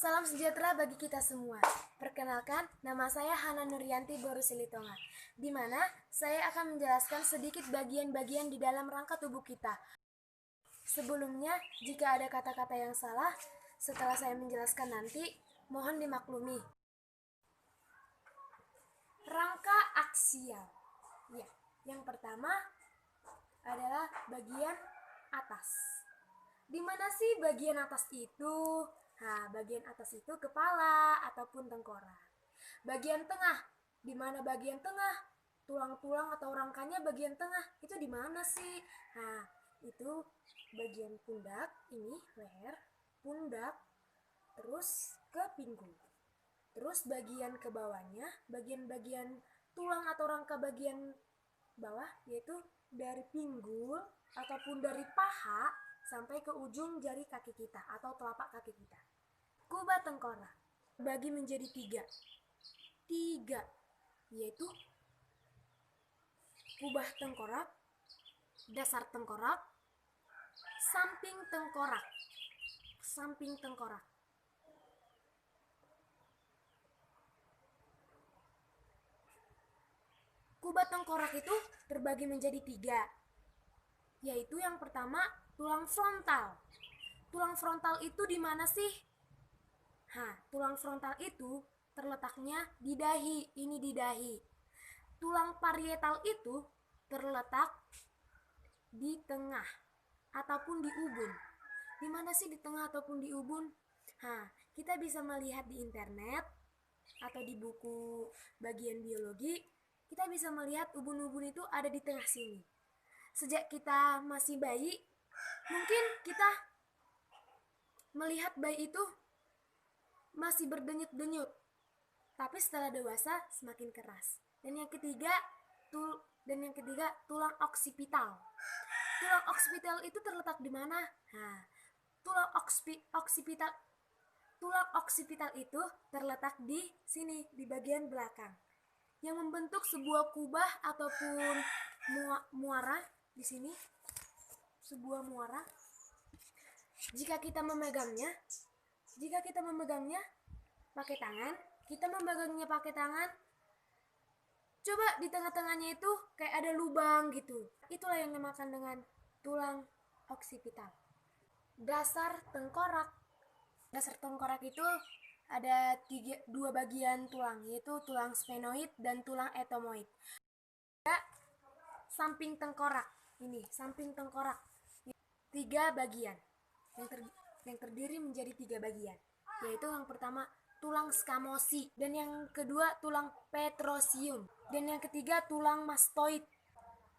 Salam sejahtera bagi kita semua. Perkenalkan, nama saya Hana Nuryanti Borusilitonga, di mana saya akan menjelaskan sedikit bagian-bagian di dalam rangka tubuh kita. Sebelumnya, jika ada kata-kata yang salah, setelah saya menjelaskan nanti, mohon dimaklumi. Rangka aksial. Ya, yang pertama adalah bagian atas. Di mana sih bagian atas itu? Nah, bagian atas itu kepala ataupun tengkorak. Bagian tengah, di mana bagian tengah? Tulang-tulang atau rangkanya bagian tengah itu di mana sih? Nah, itu bagian pundak, ini leher, pundak, terus ke pinggul. Terus bagian ke bawahnya, bagian-bagian tulang atau rangka bagian bawah, yaitu dari pinggul ataupun dari paha sampai ke ujung jari kaki kita atau telapak kaki kita. Kubah tengkorak bagi menjadi tiga, yaitu kubah tengkorak, dasar tengkorak, samping tengkorak. Kubah tengkorak itu terbagi menjadi tiga, yaitu yang pertama tulang frontal. Tulang frontal itu di mana sih? Tulang frontal itu terletaknya di dahi, ini di dahi. Tulang parietal itu terletak di tengah ataupun di ubun. Di mana sih di tengah ataupun di ubun? Kita bisa melihat di internet atau di buku bagian biologi, kita bisa melihat ubun-ubun itu ada di tengah sini. Sejak kita masih bayi, mungkin kita melihat bayi itu masih berdenyut-denyut, tapi setelah dewasa semakin keras. Dan yang ketiga tulang oksipital. Tulang oksipital itu terletak di mana? Tulang oksipital itu terletak di sini, di bagian belakang, yang membentuk sebuah kubah ataupun muara di sini, sebuah muara. Jika kita memegangnya pakai tangan, coba di tengah-tengahnya itu kayak ada lubang gitu. Itulah yang dinamakan dengan tulang oksipital. Dasar tengkorak itu ada dua bagian tulang, yaitu tulang sphenoid dan tulang etomoid. Samping tengkorak, ini samping tengkorak, tiga bagian yang terdiri menjadi tiga bagian, yaitu yang pertama tulang scamosi, dan yang kedua tulang petrosium, dan yang ketiga tulang mastoid.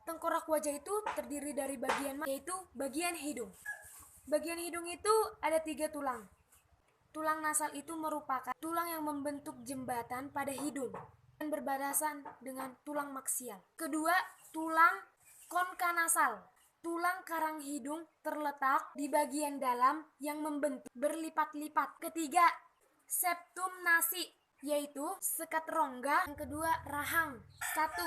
Tengkorak wajah itu terdiri dari yaitu bagian hidung. Bagian hidung itu ada tiga tulang. Tulang nasal itu merupakan tulang yang membentuk jembatan pada hidung dan berbatasan dengan tulang maksial. Kedua, tulang konka nasal. Tulang karang hidung terletak di bagian dalam yang membentuk berlipat-lipat. Ketiga, septum nasi, yaitu sekat rongga. Yang kedua, rahang. Satu,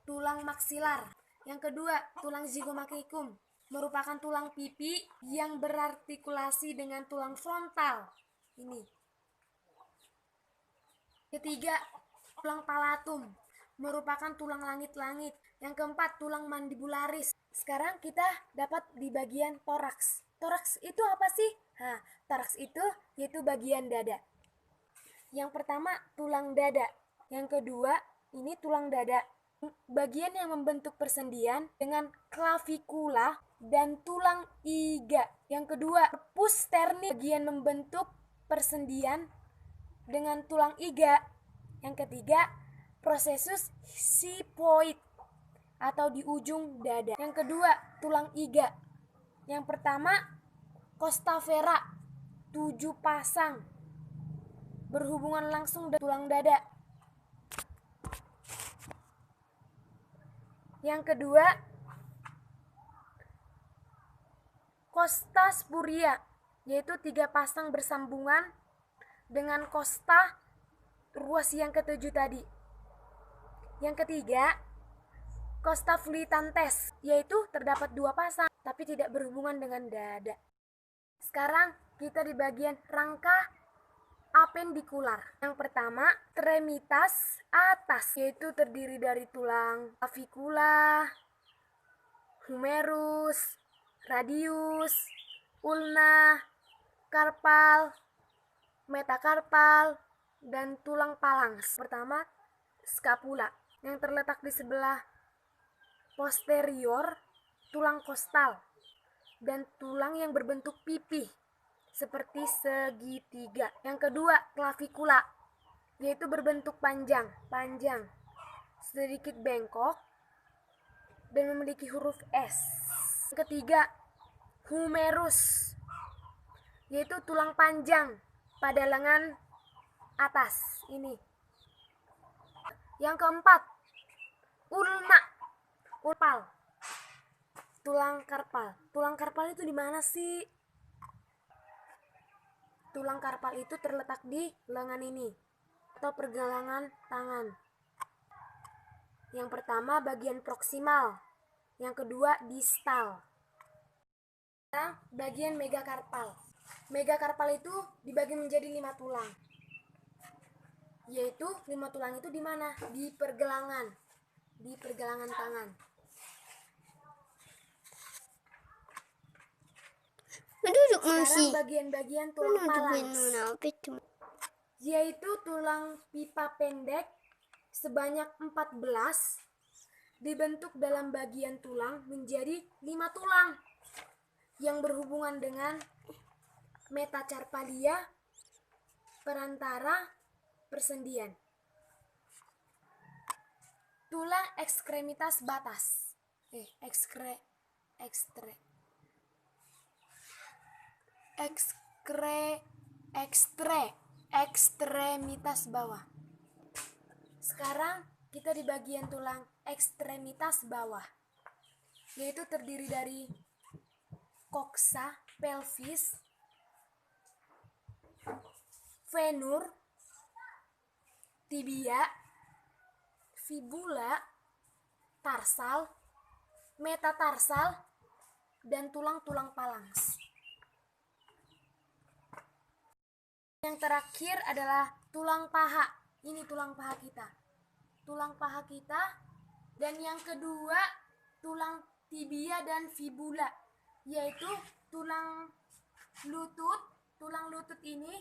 tulang maksilar. Yang kedua, tulang zygomacticum, merupakan tulang pipi yang berartikulasi dengan tulang frontal. Ini. Ketiga, tulang palatum, merupakan tulang langit-langit. Yang keempat, tulang mandibularis. Sekarang kita dapat di bagian toraks. Toraks itu apa sih? Toraks itu yaitu bagian dada. Yang pertama, tulang dada. Yang kedua, ini tulang dada. Bagian yang membentuk persendian dengan klavikula dan tulang iga. Yang kedua, corpus sternum, bagian membentuk persendian dengan tulang iga. Yang ketiga, processus xiphoid atau di ujung dada. Yang kedua, tulang iga. Yang pertama, costa vera, 7 pasang, berhubungan langsung dengan tulang dada. Yang kedua, costa spuria, yaitu 3 pasang bersambungan dengan costa ruas yang ketujuh tadi. Yang ketiga, costa fluitantes, yaitu terdapat 2 pasang tapi tidak berhubungan dengan dada. Sekarang kita di bagian rangka apendikular. Yang pertama, ekstremitas atas, yaitu terdiri dari tulang clavicula, humerus, radius, ulna, karpal, metakarpal, dan tulang palangs. Pertama, scapula yang terletak di sebelah posterior tulang kostal dan tulang yang berbentuk pipih seperti segitiga. Yang kedua, clavicula, yaitu berbentuk panjang, sedikit bengkok dan memiliki huruf S. Yang ketiga, humerus, yaitu tulang panjang pada lengan atas ini. Yang keempat, ulna, tulang karpal. Tulang karpal itu di mana sih? Tulang karpal itu terletak di lengan ini atau pergelangan tangan. Yang pertama bagian proksimal, yang kedua distal. Sekarang bagian megakarpal. Megakarpal itu dibagi menjadi 5 tulang. Yaitu 5 tulang itu di mana? Di pergelangan tangan. Sekarang bagian-bagian tulang palangs, yaitu tulang pipa pendek sebanyak 14 dibentuk dalam bagian tulang menjadi 5 tulang yang berhubungan dengan metacarpalia perantara persendian. Tulang ekstremitas batas. Ekstremitas bawah. Sekarang kita di bagian tulang ekstremitas bawah, yaitu terdiri dari koksa, pelvis, femur, tibia, fibula, tarsal, metatarsal, dan tulang-tulang palangs. Yang terakhir adalah tulang paha. Ini tulang paha kita. Dan yang kedua tulang tibia dan fibula, yaitu tulang lutut ini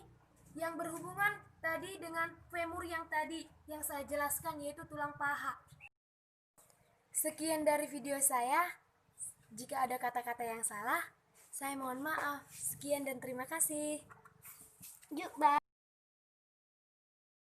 yang berhubungan tadi dengan femur yang tadi yang saya jelaskan, yaitu tulang paha. Sekian dari video saya. Jika ada kata-kata yang salah, saya mohon maaf. Sekian dan terima kasih. Yuk, bye.